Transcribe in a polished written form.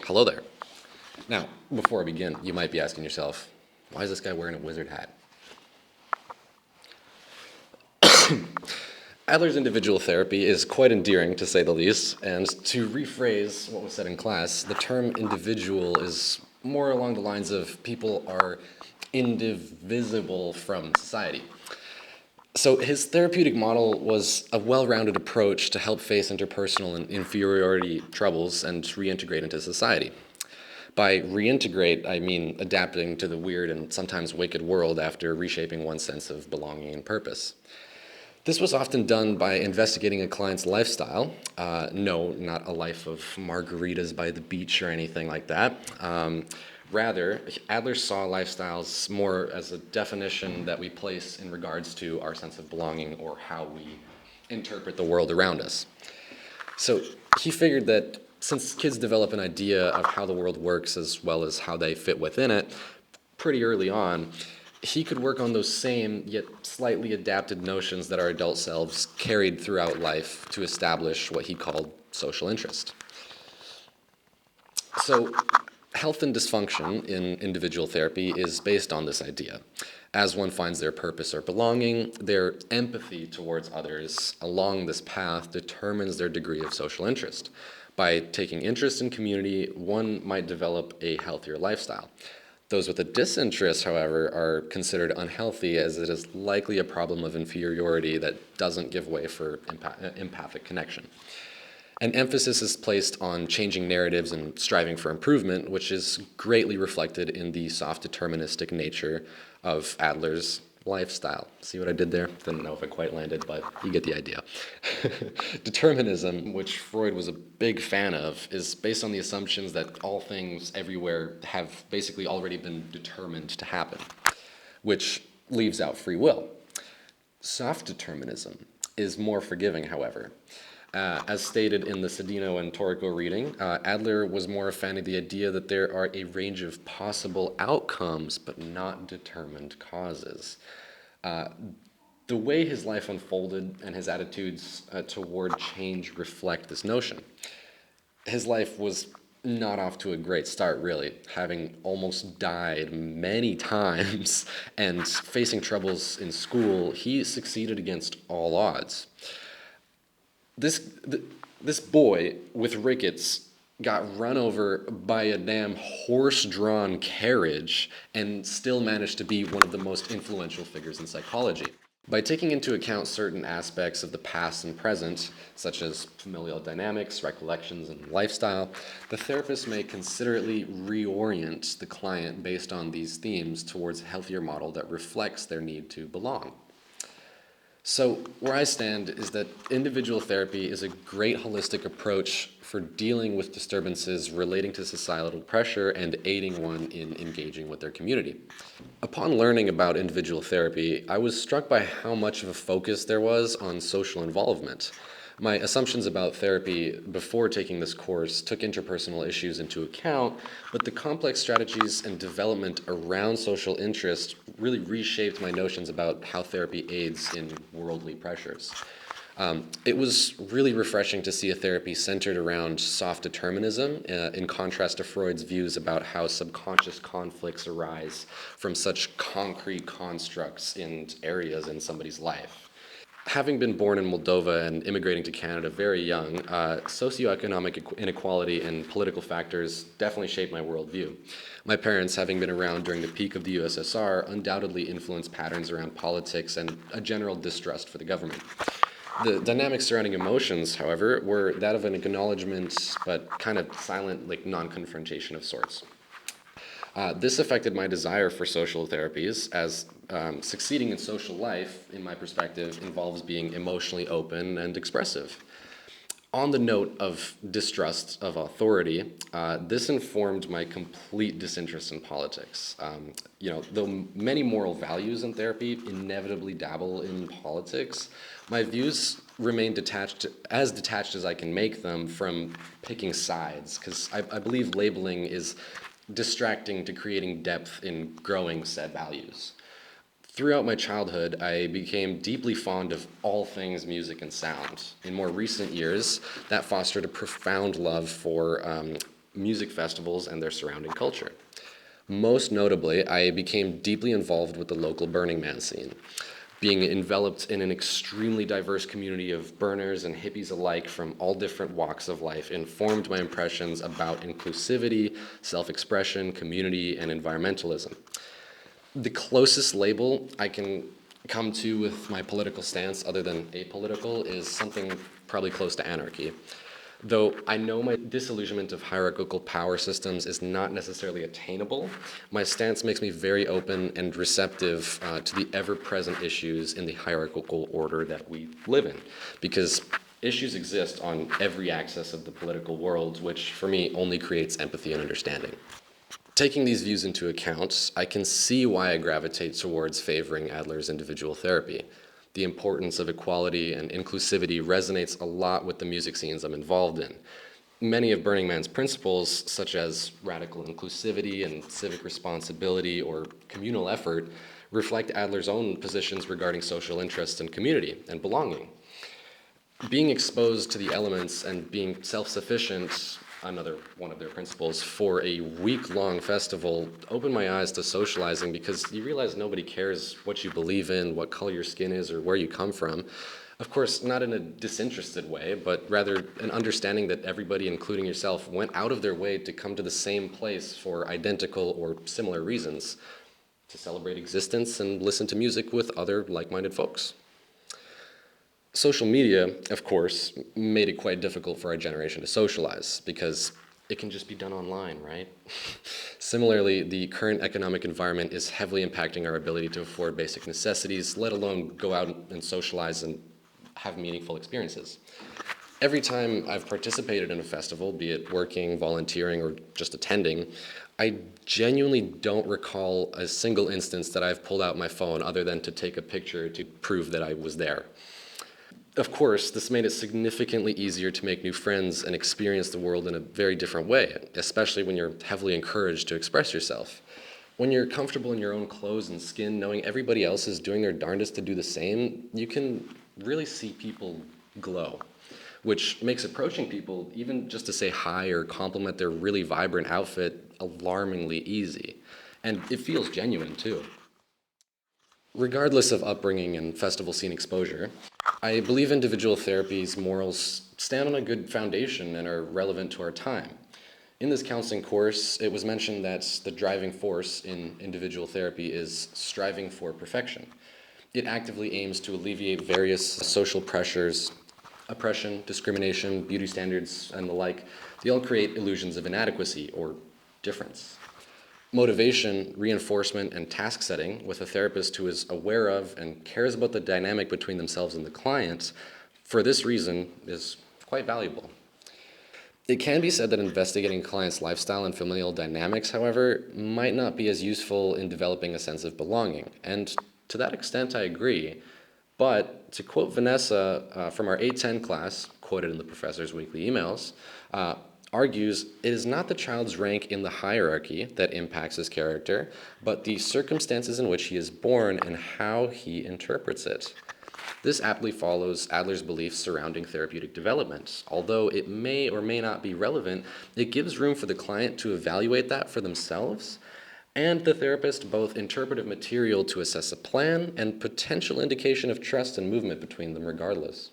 Hello there. Now, before I begin, you might be asking yourself, why is this guy wearing a wizard hat? Adler's individual therapy is quite endearing, to say the least, and to rephrase what was said in class, the term individual is more along the lines of people are indivisible from society. So his therapeutic model was a well-rounded approach to help face interpersonal and inferiority troubles and reintegrate into society. By reintegrate, I mean adapting to the weird and sometimes wicked world after reshaping one's sense of belonging and purpose. This was often done by investigating a client's lifestyle. No, not a life of margaritas by the beach or anything like that. Rather, Adler saw lifestyles more as a definition that we place in regards to our sense of belonging or how we interpret the world around us. So he figured that since kids develop an idea of how the world works as well as how they fit within it pretty early on, he could work on those same yet slightly adapted notions that our adult selves carried throughout life to establish what he called social interest. So, health and dysfunction in individual therapy is based on this idea. As one finds their purpose or belonging, their empathy towards others along this path determines their degree of social interest. By taking interest in community, one might develop a healthier lifestyle. Those with a disinterest, however, are considered unhealthy as it is likely a problem of inferiority that doesn't give way for empathic connection. An emphasis is placed on changing narratives and striving for improvement, which is greatly reflected in the soft deterministic nature of Adler's lifestyle. See what I did there? Didn't know if it quite landed, but you get the idea. Determinism, which Freud was a big fan of, is based on the assumptions that all things everywhere have basically already been determined to happen, which leaves out free will. Soft determinism is more forgiving, however. As stated in the Cedino and Torrico reading, Adler was more a fan of the idea that there are a range of possible outcomes, but not determined causes. The way his life unfolded and his attitudes toward change reflect this notion. His life was not off to a great start, really, having almost died many times and facing troubles in school. He succeeded against all odds. This boy with rickets got run over by a damn horse-drawn carriage and still managed to be one of the most influential figures in psychology. By taking into account certain aspects of the past and present, such as familial dynamics, recollections, and lifestyle, the therapist may considerately reorient the client based on these themes towards a healthier model that reflects their need to belong. So, where I stand is that individual therapy is a great holistic approach for dealing with disturbances relating to societal pressure and aiding one in engaging with their community. Upon learning about individual therapy, I was struck by how much of a focus there was on social involvement. My assumptions about therapy before taking this course took interpersonal issues into account, but the complex strategies and development around social interest really reshaped my notions about how therapy aids in worldly pressures. It was really refreshing to see a therapy centered around soft determinism, in contrast to Freud's views about how subconscious conflicts arise from such concrete constructs and areas in somebody's life. Having been born in Moldova and immigrating to Canada very young, socioeconomic inequality and political factors definitely shaped my worldview. My parents, having been around during the peak of the USSR, undoubtedly influenced patterns around politics and a general distrust for the government. The dynamics surrounding emotions, however, were that of an acknowledgement, but kind of silent, like non-confrontation of sorts. This affected my desire for social therapies, as succeeding in social life, in my perspective, involves being emotionally open and expressive. On the note of distrust of authority, this informed my complete disinterest in politics. Though many moral values in therapy inevitably dabble in politics, my views remain detached as I can make them from picking sides, because I believe labeling is distracting to creating depth in growing said values. Throughout my childhood, I became deeply fond of all things music and sound. In more recent years, that fostered a profound love for music festivals and their surrounding culture. Most notably, I became deeply involved with the local Burning Man scene. Being enveloped in an extremely diverse community of burners and hippies alike from all different walks of life informed my impressions about inclusivity, self-expression, community, and environmentalism. The closest label I can come to with my political stance, other than apolitical, is something probably close to anarchy. Though I know my disillusionment of hierarchical power systems is not necessarily attainable, my stance makes me very open and receptive to the ever-present issues in the hierarchical order that we live in, because issues exist on every axis of the political world, which for me only creates empathy and understanding. Taking these views into account, I can see why I gravitate towards favoring Adler's individual therapy. The importance of equality and inclusivity resonates a lot with the music scenes I'm involved in. Many of Burning Man's principles, such as radical inclusivity and civic responsibility or communal effort, reflect Adler's own positions regarding social interest and community and belonging. Being exposed to the elements and being self-sufficient, another one of their principles, for a week-long festival opened my eyes to socializing, because you realize nobody cares what you believe in, what color your skin is, or where you come from. Of course, not in a disinterested way, but rather an understanding that everybody, including yourself, went out of their way to come to the same place for identical or similar reasons, to celebrate existence and listen to music with other like-minded folks. Social media, of course, made it quite difficult for our generation to socialize, because it can just be done online, right? Similarly, the current economic environment is heavily impacting our ability to afford basic necessities, let alone go out and socialize and have meaningful experiences. Every time I've participated in a festival, be it working, volunteering, or just attending, I genuinely don't recall a single instance that I've pulled out my phone other than to take a picture to prove that I was there. Of course, this made it significantly easier to make new friends and experience the world in a very different way, especially when you're heavily encouraged to express yourself. When you're comfortable in your own clothes and skin, knowing everybody else is doing their darndest to do the same, you can really see people glow, which makes approaching people, even just to say hi or compliment their really vibrant outfit, alarmingly easy. And it feels genuine, too. Regardless of upbringing and festival scene exposure, I believe individual therapy's morals stand on a good foundation and are relevant to our time. In this counseling course, it was mentioned that the driving force in individual therapy is striving for perfection. It actively aims to alleviate various social pressures, oppression, discrimination, beauty standards, and the like. They all create illusions of inadequacy or difference. Motivation, reinforcement, and task setting with a therapist who is aware of and cares about the dynamic between themselves and the client, for this reason, is quite valuable. It can be said that investigating a client's lifestyle and familial dynamics, however, might not be as useful in developing a sense of belonging. And to that extent, I agree. But to quote Vanessa from our 810 class, quoted in the professor's weekly emails, argues it is not the child's rank in the hierarchy that impacts his character, but the circumstances in which he is born and how he interprets it. This aptly follows Adler's beliefs surrounding therapeutic development. Although it may or may not be relevant, it gives room for the client to evaluate that for themselves, and the therapist both interpretive material to assess a plan and potential indication of trust and movement between them regardless.